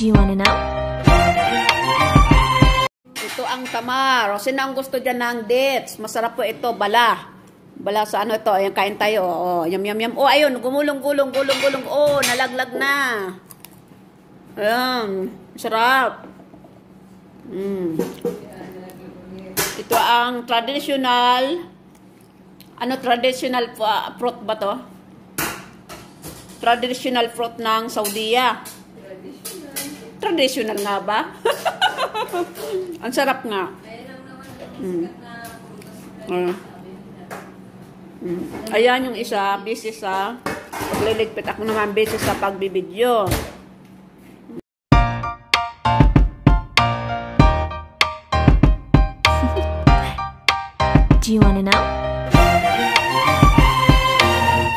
Do you wanna know? Ito ang tamar. Sino ang gusto dyan ng dates? Masarap po ito. Bala. Bala sa ano ito. Ayan, kain tayo. Oh, yum, yum, yum. Oh, ayun. Gumulong. Oh, nalaglag na. Ayan. Sarap. Ito ang traditional. Ano traditional fruit ba to? Traditional fruit ng Saudiya. Traditional nga ba? Ang sarap nga. Ayan yung isa, busy sa pagliligpit. Ako naman busy sa pagbibidyo. Do you wanna know?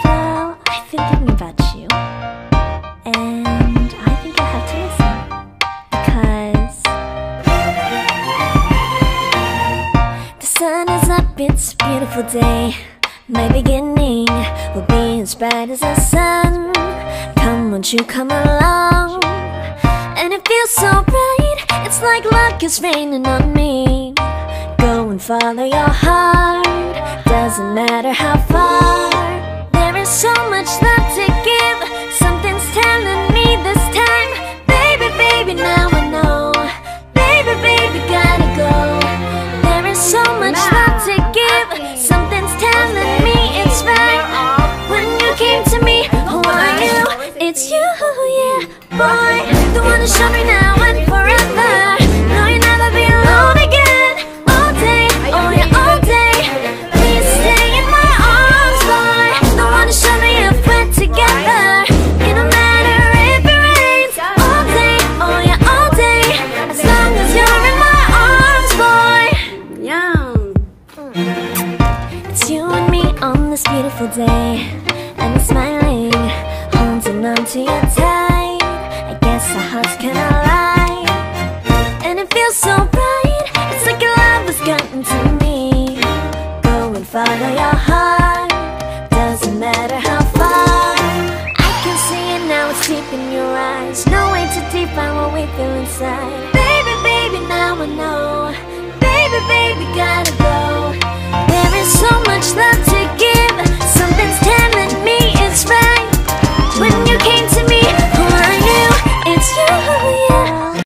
Well, I've been thinking about you, and I think I have to listen, because the sun is up, it's a beautiful day. My beginning will be as bright as the sun. Come, won't you come along? And it feels so bright, it's like luck is raining on me. Go and follow your heart, doesn't matter how far. There is so much love to give, something's telling me this time. Baby, baby, now I know. Baby, baby, gotta go. There is so much love to give, something's telling me it's right. When you came to me, oh I knew it's you, yeah, boy. The one to show me now and forever. No, you'll never be alone again. Oh yeah, all day. Please stay in my arms, boy. The one to show me if we're together. It don't matter if it rains. All day, oh yeah, all day. As long as you're in my arms, boy. Yan. It's you and me on this beautiful day, and I'm smiling, holding on to you tight. I guess our hearts can align, and it feels so bright. It's like your love has gotten to me. Go and follow